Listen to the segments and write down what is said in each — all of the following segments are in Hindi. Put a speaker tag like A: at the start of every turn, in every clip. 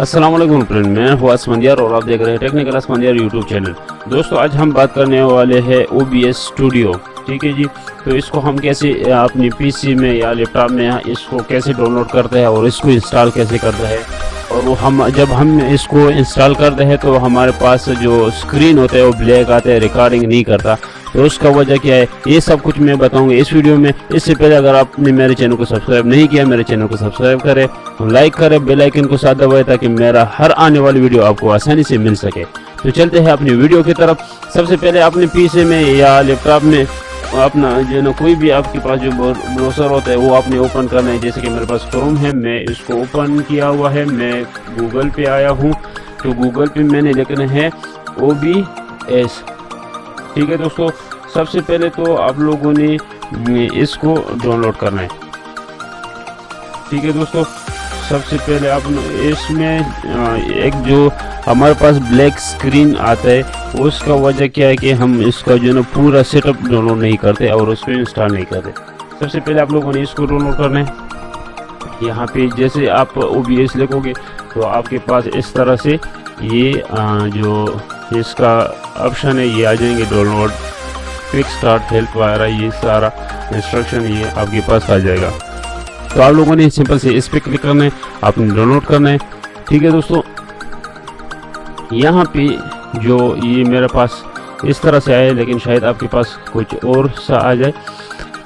A: अस्सलाम वालेकुम फ्रेंड, मैं हूं असमंदियार और आप देख रहे हैं टेक्निकल असमंदियार यूट्यूब चैनल। दोस्तों आज हम बात करने वाले हैं OBS स्टूडियो। ठीक है जी, तो इसको हम कैसे अपनी पीसी में या लैपटॉप में इसको कैसे डाउनलोड करते हैं और इसको इंस्टॉल कैसे करते हैं। और वो हम जब हम इसको इंस्टॉल करते हैं तो हमारे पास जो स्क्रीन होता है वो ब्लैक आता है, रिकॉर्डिंग नहीं करता। तो उसका वजह क्या है, ये सब कुछ मैं बताऊंगा इस वीडियो में। इससे पहले अगर आपने मेरे चैनल को सब्सक्राइब नहीं किया, मेरे चैनल को सब्सक्राइब करें, लाइक करें, बेल आइकन को साथ दबाएं ताकि मेरा हर आने वाली वीडियो आपको आसानी से मिल सके। तो चलते हैं अपनी वीडियो की तरफ। सबसे पहले अपने पीसी में या लैपटॉप में अपना जो ना कोई भी आपके पास जो ब्राउज़र होता है वो आपने ओपन करना है। जैसे कि मेरे पास क्रोम है, मैं इसको ओपन किया हुआ है। मैं गूगल पे आया हूँ, तो गूगल पे मैंने लिखना है OBS। ठीक है दोस्तों, सबसे पहले तो आप लोगों ने इसको डाउनलोड करना है। ठीक है दोस्तों, सबसे पहले आप इसमें एक जो हमारे पास ब्लैक स्क्रीन आता है उसका वजह क्या है कि हम इसका जो ना पूरा सेटअप डाउनलोड नहीं करते और उसको इंस्टॉल नहीं करते। सबसे पहले आप लोगों ने इसको डाउनलोड करना है। यहाँ पे जैसे आप OBS लिखोगे तो आपके पास इस तरह से ये जो इसका ऑप्शन है ये आ जाएंगे, डाउनलोड, क्विक स्टार्ट, हेल्प वगैरह, ये सारा इंस्ट्रक्शन ये आपके पास आ जाएगा। तो आप लोगों ने सिंपल से इस पर क्लिक करना है, आपने डाउनलोड करना है। ठीक है दोस्तों, यहाँ पे जो ये मेरे पास इस तरह से आया, लेकिन शायद आपके पास कुछ और सा आ जाए,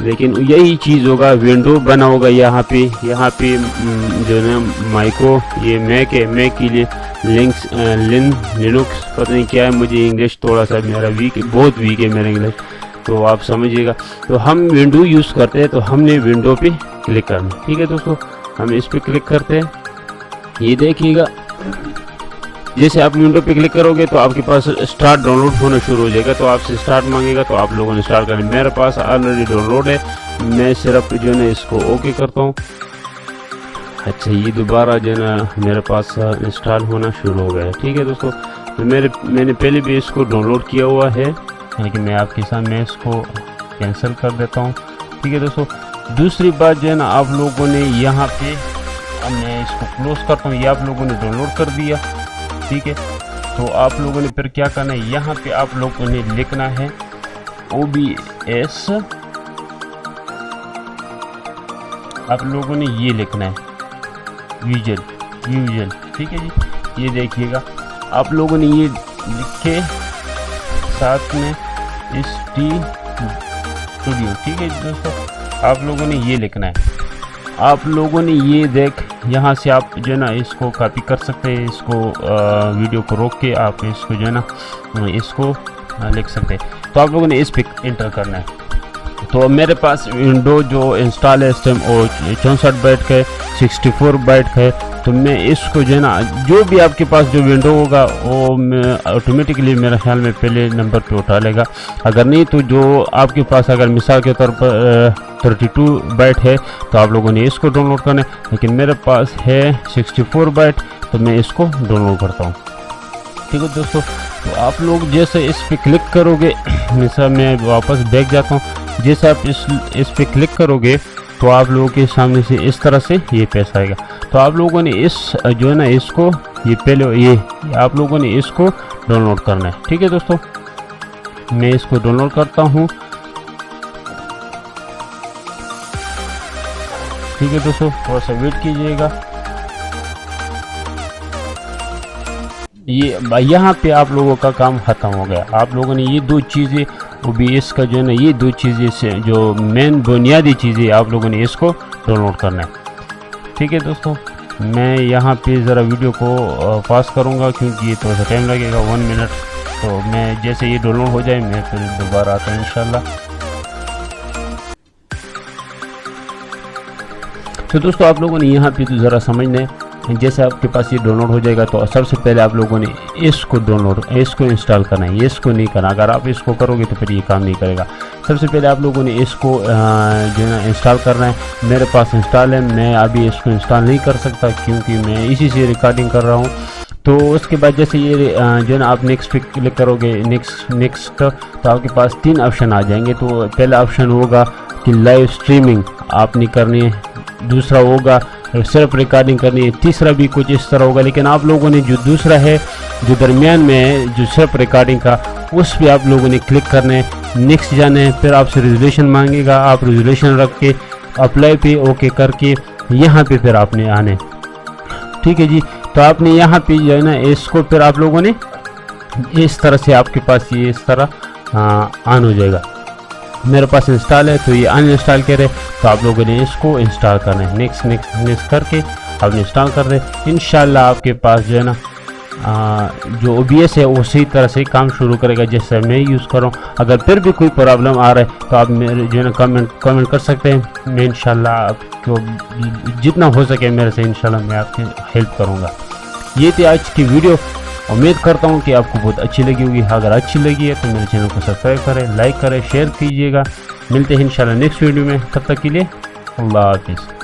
A: लेकिन यही चीज़ होगा, विंडो बना होगा यहाँ पे जो है माइको, ये मैक है, मैक के लिए लिनक्स पता नहीं क्या है, मुझे इंग्लिश थोड़ा सा मेरा वीक है, बहुत वीक है मेरा इंग्लिश, तो आप समझिएगा। तो हम विंडो यूज़ करते हैं तो हमने विंडो पे क्लिक करना है। ठीक है दोस्तों, हम इस पर क्लिक करते हैं। ये देखिएगा, जैसे आप विंडो पे क्लिक करोगे तो आपके पास स्टार्ट डाउनलोड होना शुरू हो जाएगा। तो आपसे स्टार्ट मांगेगा तो आप लोगों ने स्टार्ट करना। मेरे पास ऑलरेडी डाउनलोड है, मैं सिर्फ जो है इसको ओके करता हूँ। अच्छा, ये दोबारा जो है ना मेरे पास इंस्टॉल होना शुरू हो गया है। ठीक है दोस्तों, तो मैंने पहले भी इसको डाउनलोड किया हुआ है, लेकिन मैं आपके सामने इसको कैंसिल कर देता हूँ। ठीक है दोस्तों, दूसरी बात जो है ना, आप लोगों ने यहाँ पे, मैं इसको क्लोज करता हूँ, ये आप लोगों ने डाउनलोड कर दिया। ठीक है, तो आप लोगों ने फिर क्या करना है, यहाँ पे आप लोगों ने लिखना है OBS। आप लोगों ने ये लिखना है विजुअल। ठीक है जी, ये देखिएगा, आप लोगों ने ये लिखे साथ में स्टूडियो। ठीक है दोस्तों, आप लोगों ने ये लिखना है। आप लोगों ने ये देख, यहाँ से आप जो है ना इसको कॉपी कर सकते हैं, इसको वीडियो को रोक के आप इसको जो है ना इसको लिख सकते हैं। तो आप लोगों ने इस पे एंटर करना है। तो मेरे पास विंडो जो इंस्टॉल है इस टाइम वो 64 बाइट का है, 64 बाइट का है। तो मैं इसको जो है ना, जो भी आपके पास जो विंडो होगा वो ऑटोमेटिकली मेरे ख्याल में पहले नंबर पे उठा लेगा। अगर नहीं तो जो आपके पास, अगर मिसाल के तौर पर 32 बाइट है तो आप लोगों ने इसको डाउनलोड करना है, लेकिन मेरे पास है 64 बाइट, तो मैं इसको डाउनलोड करता हूँ। ठीक है दोस्तों, तो आप लोग जैसे इस पर क्लिक करोगे, मिसाल मैं वापस बैक जाता हूँ, जैसे आप इस पे क्लिक करोगे तो आप लोगों के सामने से इस तरह से ये पेज आएगा। तो आप लोगों ने इस जो है ना इसको, ये पहले ये आप लोगों ने इसको डाउनलोड करना है। ठीक है दोस्तों, मैं इसको डाउनलोड करता हूँ। ठीक है दोस्तों, थोड़ा सा वेट कीजिएगा। ये यहाँ पे आप लोगों का काम ख़त्म हो गया। आप लोगों ने ये दो चीज़ें OBS का जो है ना, ये दो चीज़ें से जो मेन बुनियादी चीज़ें आप लोगों ने इसको डाउनलोड करना है। ठीक है दोस्तों, मैं यहाँ पे ज़रा वीडियो को पास करूँगा क्योंकि ये थोड़ा सा टाइम लगेगा, 1 मिनट। तो मैं जैसे ये डाउनलोड हो जाए मैं फिर दोबारा आता हूँ इंशाल्लाह। तो दोस्तों, आप लोगों ने यहाँ पे तो ज़रा समझना है, जैसे आपके पास ये डाउनलोड हो जाएगा तो सबसे पहले आप लोगों ने इसको इंस्टॉल करना है, इसको नहीं करना। अगर आप इसको करोगे तो फिर ये काम नहीं करेगा। सबसे पहले आप लोगों ने इसको जो है इंस्टॉल करना है। मेरे पास इंस्टॉल है, मैं अभी इसको इंस्टॉल नहीं कर सकता क्योंकि मैं इसी से रिकॉर्डिंग कर रहा हूँ। तो उसके बाद जैसे ये जो है ना आप नेक्स्ट पे क्लिक करोगे, नेक्स्ट तो आपके पास 3 ऑप्शन आ जाएंगे। तो पहला ऑप्शन होगा कि लाइव स्ट्रीमिंग आपने करनी है, दूसरा होगा सिर्फ रिकॉर्डिंग करनी है। तीसरा भी कुछ इस तरह होगा, लेकिन आप लोगों ने जो दूसरा है जो दरमियान में है जो सिर्फ रिकॉर्डिंग का, उस पर आप लोगों ने क्लिक करना है, नेक्स्ट जाना है, फिर आपसे रेजोल्यूशन मांगेगा, आप रेजोल्यूशन रख के अप्लाई पे ओके करके यहाँ पे फिर आपने आने, ठीक है जी। तो आपने यहाँ पे जो है ना इसको फिर आप लोगों ने इस तरह से आपके पास ये इस तरह ऑन हो जाएगा। मेरे पास इंस्टॉल है तो ये अनइंस्टॉल करे, तो आप लोगों ने इसको इंस्टॉल करना है। नेक्स्ट नेक्स्ट नेक्स्ट करके आपने इंस्टॉल कर दे। इंशाल्लाह आपके पास जो है ना जो OBS है वो सही तरह से काम शुरू करेगा जैसे मैं यूज़ कर रहा हूँ। अगर फिर भी कोई प्रॉब्लम आ रहा है तो आप मेरे जो है ना कमेंट कर सकते हैं। मैं इंशाल्लाह आपको जितना हो सके मेरे से इंशाल्लाह मैं आपकी हेल्प करूँगा। ये थी आज की वीडियो, उम्मीद करता हूँ कि आपको बहुत अच्छी लगी होगी। अगर अच्छी लगी है तो मेरे चैनल को सब्सक्राइब करें, लाइक करें, शेयर कीजिएगा। मिलते हैं इंशाल्लाह नेक्स्ट वीडियो में, तब तक के लिए अल्लाह हाफिज़।